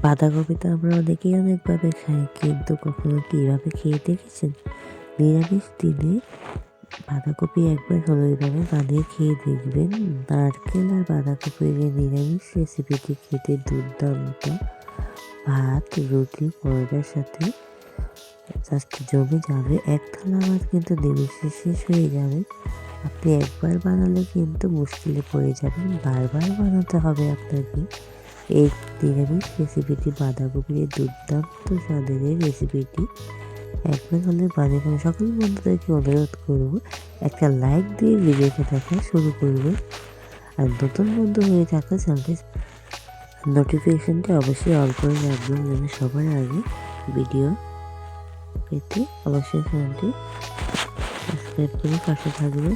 বাঁধাকপি তো আমরা অনেকেই অনেকভাবে খাই, কিন্তু কখনো কি এভাবে খেয়ে দেখেছেন? নিরামিষ দিনে বাঁধাকপি একবার হলো এইভাবে বানিয়ে খেয়ে দেখবেন। নারকেল আর বাঁধাকপির এই নিরামিষ রেসিপিটি খেতে দুর্দান্ত। ভাত, রুটি, পরোটার সাথে জাস্ট জমে যাবে। এক থালা ভাত কিন্তু নিমেষে শেষ হয়ে যাবে। আপনি একবার বানালে কিন্তু মুশকিলে পড়ে যাবেন, বারবার বানাতে হবে আপনাকে। এই নিরামিষ রেসিপিটি, বাঁধাকপির এই দুর্দান্ত স্বাদের এই রেসিপিটি একবার হলে বানিয়ে খান। সকল বন্ধুদেরকে অনুরোধ করব একটা লাইক দিয়ে ভিডিওটা দেখা শুরু করবে। আর নতুন বন্ধু হয়ে থাকলে চ্যানেলটি নোটিফিকেশনটা অবশ্যই অল করে রাখবেন, যেন সবার আগে ভিডিও পেতে অবশ্যই চ্যানেলটি সাবস্ক্রাইব করে পাশে থাকবে।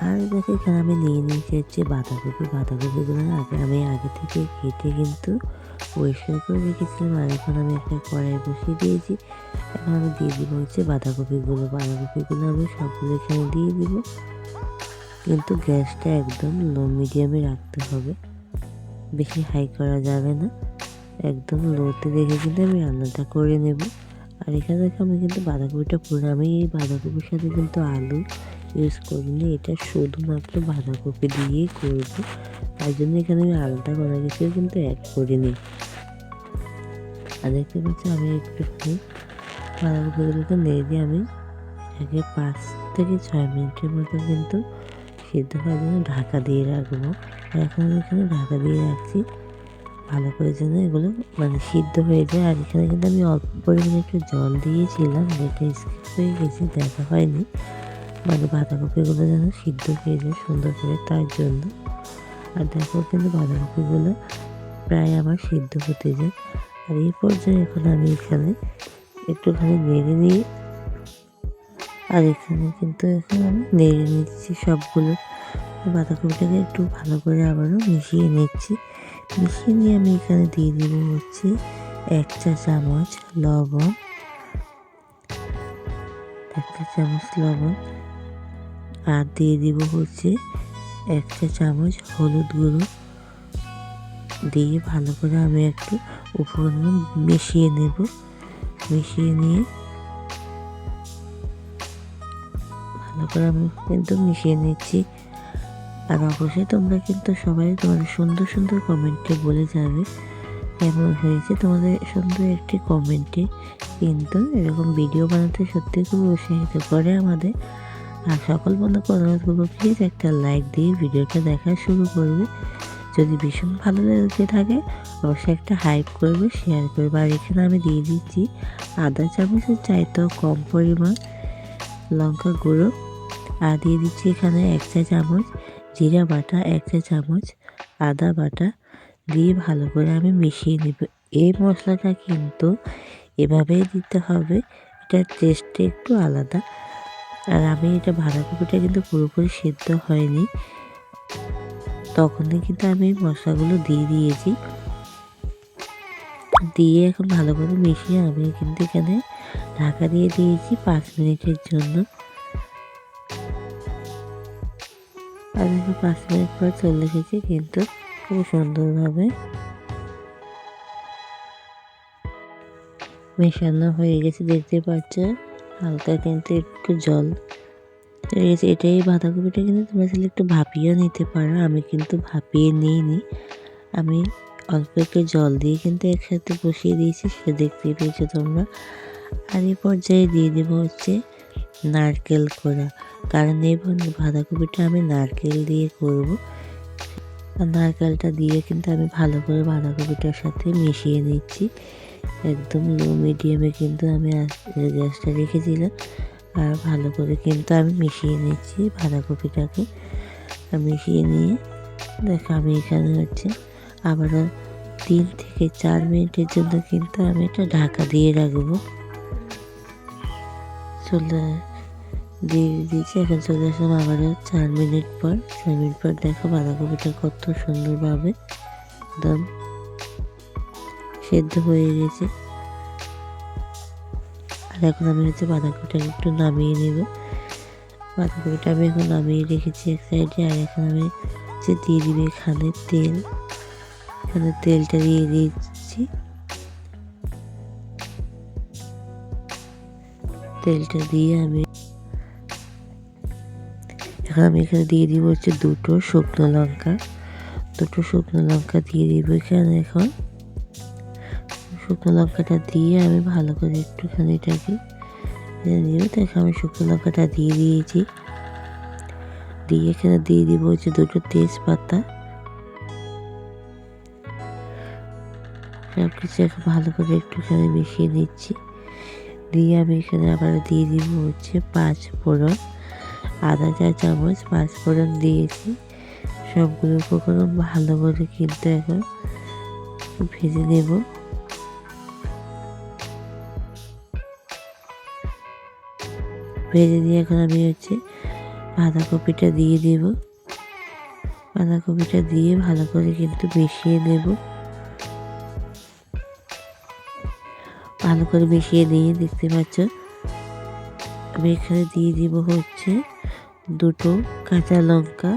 আর দেখো এখানে আমি নিয়ে নিয়েছি হচ্ছে বাঁধাকপিগুলো আমি আগে থেকে কেটে কিন্তু পরিষ্কার করে রেখেছিলাম। আর এখন আমি একটা কড়াই বসিয়ে দিয়েছি। এখন আমি দিয়ে দিব হচ্ছে বাঁধাকপিগুলো আমি সবগুলো এখানে দিয়ে দিব। কিন্তু গ্যাসটা একদম লো মিডিয়ামে রাখতে হবে, বেশি হাই করা যাবে না। একদম লোতে রেখে কিন্তু আমি রান্নাটা করে নেব। আর এখানে দেখো আমি কিন্তু বাঁধাকপিটা পুরো, আমি এই বাঁধাকপির সাথে কিন্তু আলু ইউজ করিনি, এটা শুধুমাত্র বাঁধাকপি দিয়েই করবো। তার জন্য এখানে আমি আলাদা করা কিছু কিন্তু অ্যাড করিনি। আর দেখতে পাচ্ছি আমি একটুখানি বাঁধাকপিগুলোকে নেড়ে দিয়ে আমি এটাকে 5 থেকে 6 মিনিটের মতো কিন্তু সিদ্ধ হওয়ার জন্য ঢাকা দিয়ে রাখবো। আর এখন আমি এখানে ঢাকা দিয়ে রাখছি ভালো করে যেন এগুলো সিদ্ধ হয়ে যায়। আর এখানে কিন্তু আমি অল্প পরিমাণে একটু জল দিয়েছিলাম, যেটা স্কিপ হয়ে গেছে, দেখা হয়নি। বাঁধাকপিগুলো যেন সিদ্ধ হয়ে যায় সুন্দর করে, তার জন্য। আর দেখো কিন্তু বাঁধাকপিগুলো প্রায় আমার সিদ্ধ হতে যায়। আর এই পর্যায়ে এখন আমি এখানে একটুখানি নেড়ে নিই। আর এখানে কিন্তু এখন আমি নেড়ে নিচ্ছি সবগুলো। বাঁধাকপিটাকে একটু ভালো করে আবারও মিশিয়ে নিচ্ছি। মিশিয়ে নিয়ে আমি এখানে দিয়ে দেবো হচ্ছে 1 চা চামচ লবণ, 1 চা চামচ লবণ। আর দিয়ে দিব হচ্ছে 1 চা চামচ হলুদ গুঁড়ো। দিয়ে ভালো করে আমি একটু উপকরণ মিশিয়ে নেব। মিশিয়ে নিয়ে ভালো করে আমি কিন্তু মিশিয়ে নিচ্ছি। আর অবশ্যই তোমরা কিন্তু সবাই তোমাদের সুন্দর সুন্দর কমেন্টে বলে যাবে কেমন হয়েছে। তোমাদের সুন্দর একটি কমেন্টে কিন্তু এরকম ভিডিও বানাতে সত্যি খুব উৎসাহিত করে আমাদের। আর সকল বন্ধুকে অনুরোধ করবো প্লিজ একটা লাইক দিয়ে ভিডিওটা দেখা শুরু করবে। যদি ভীষণ ভালো লেগে থাকে অবশ্যই একটা হাইপ করবে, শেয়ার করবে। আর এখানে আমি দিয়ে দিচ্ছি আধা চামচের চাইতেও কম পরিমাণ লঙ্কা গুঁড়ো। আর দিয়ে দিচ্ছি এখানে 1 চা চামচ জিরা বাটা, 1 চা চামচ আদা বাটা। দিয়ে ভালো করে আমি মিশিয়ে নেব। এই মশলাটা কিন্তু এভাবেই দিতে হবে, এটার টেস্টটা একটু আলাদা। আর আমি এটা বাঁধাকপিটা কিন্তু পুরোপুরি সেদ্ধ হয়নি, তখনই কিন্তু আমি মশলাগুলো দিয়ে দিয়েছি। দিয়ে এখন ভালো করে মিশিয়ে আমি কিন্তু এখানে ঢাকা দিয়ে দিয়েছি 5 মিনিটের জন্য। আর দেখো 5 মিনিট পর চলে এসেছি, কিন্তু খুব সুন্দরভাবে মেশানো হয়ে গেছে, দেখতে পাচ্ছ। হালকা কিন্তু একটু জল রয়েছে। এটাই বাঁধাকপিটা কিন্তু তোমরা চাইলে একটু ভাপিয়েও নিতে পারো, আমি কিন্তু ভাপিয়ে নিইনি। আমি অল্প একটু জল দিয়ে কিন্তু একসাথে বসিয়ে দিয়েছি, সেটা দেখতেই পেয়েছো তোমরা। আর এই পর্যায়ে দিয়ে দেবো হচ্ছে নারকেল কোড়া, কারণ এই বাঁধাকপিটা আমি নারকেল দিয়ে করব। আর নারকেলটা দিয়ে কিন্তু আমি ভালো করে বাঁধাকপিটার সাথে মিশিয়ে নিচ্ছি। একদম লো মিডিয়ামে কিন্তু আমি গ্যাসটা রেখেছিলাম। আর ভালো করে কিন্তু আমি মিশিয়ে নিচ্ছি বাঁধাকপিটাকে। মিশিয়ে নিয়ে দেখো আমি এখানে হচ্ছে আবারও 3 থেকে 4 মিনিটের জন্য কিন্তু আমি এটা ঢাকা দিয়ে রাখবো। চলে দিয়ে দিয়েছি, এখন চলে আসলাম আবারও 4 মিনিট পর। 4 মিনিট পর দেখো বাঁধাকপিটা কত সুন্দরভাবে একদম সেদ্ধ হয়ে গেছে। আর এখন আমি হচ্ছে বাঁধাকপিটাকে একটু নামিয়ে নেব। বাঁধাকপিটা আমি এখন নামিয়ে রেখেছি এক সাইডে। আর এখন আমি হচ্ছে দিয়ে দিবে এখানে তেল। এখানে তেলটা দিয়ে দিচ্ছি। তেলটা দিয়ে এখন আমি এখানে দিয়ে দিব হচ্ছে দুটো শুকনো লঙ্কা দিয়ে দিব এখানে। এখন শুকনো লঙ্কাটা দিয়ে আমি ভালো করে একটুখানি এটাকে দিব। দেখো আমি শুকনো লঙ্কাটা দিয়ে দিয়েছি। দিয়ে এখানে দিয়ে দিব হচ্ছে দুটো তেজপাতা। সব কিছু ভালো করে একটুখানি মিশিয়ে নিচ্ছি। দিয়ে আমি এখানে আবার দিয়ে দিব হচ্ছে 5 ফোড়ন, আদা চা চামচ 5 ফোড়ন দিয়েছি। সবগুলো উপকরণ ভালো করে কিন্তু এখন ভেজে নেব। ভেজে দিয়ে এখন আমি হচ্ছে বাঁধাকপিটা দিয়ে দেব। বাঁধাকপিটা দিয়ে ভালো করে কিন্তু মিশিয়ে নেব। ভালো করে মিশিয়ে নিয়ে দেখতে পাচ্ছ আমি এখানে দিয়ে দিব হচ্ছে দুটো কাঁচা লঙ্কা।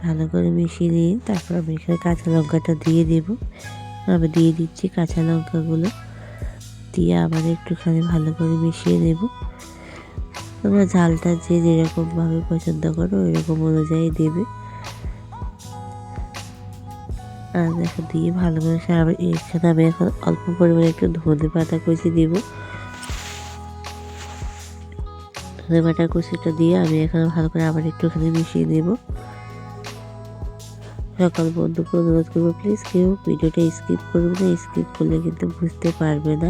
ভালো করে মিশিয়ে নিয়ে তারপর আমি এখানে কাঁচা লঙ্কাটা দিয়ে দেব। আমি দিয়ে দিচ্ছি কাঁচা লঙ্কাগুলো। দিয়ে আবার একটুখানি ভালো করে মিশিয়ে নেব। তোমরা ঝালটা যে যেরকমভাবে পছন্দ করো ওইরকম অনুযায়ী দেবে। আর দেখো দিয়ে ভালো করে এখানে আমি এখন অল্প পরিমাণে একটু ধনে পাতা কুচি দিব। ধনে পাতা কুচিটা দিয়ে আমি এখন ভালো করে আবার একটুখানি মিশিয়ে নেব। সকল বন্ধুকে অনুরোধ করবো প্লিজ কেউ ভিডিওটা স্কিপ করবে না, স্কিপ করলে কিন্তু বুঝতে পারবে না।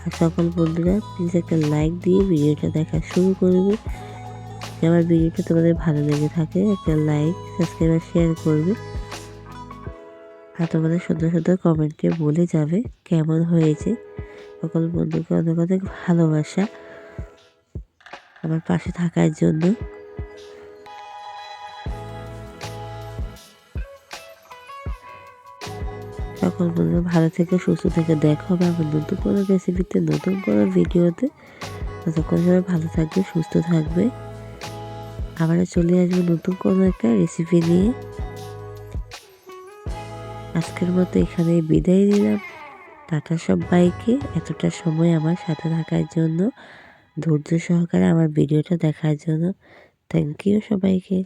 আর সকল বন্ধুরা প্লিজ একটা লাইক দিয়ে ভিডিওটা দেখা শুরু করবে। আমার ভিডিওটা তোমাদের ভালো লেগে থাকে একটা লাইক, সাবস্ক্রাইব আর শেয়ার করবে। আর তোমাদের সুন্দর সুন্দর কমেন্টে বলে যাবে কেমন হয়েছে। সকল বন্ধুকে অনেক অনেক ভালোবাসা আমার পাশে থাকার জন্য। সকল বন্ধুরা ভালো থেকে সুস্থ থেকে দেখা হবে আমার নতুন কোনো রেসিপিতে, নতুন কোনো ভিডিওতে। ততক্ষণ সবাই ভালো থাকবে, সুস্থ থাকবে। আবারও চলে আসবো নতুন কোনো একটা রেসিপি নিয়ে। আজকের মতো এখানেই বিদায় নিলাম। টাটা সবাইকে, এতটা সময় আমার সাথে থাকার জন্য, ধৈর্য সহকারে আমার ভিডিওটা দেখার জন্য। থ্যাংক ইউ সবাইকে।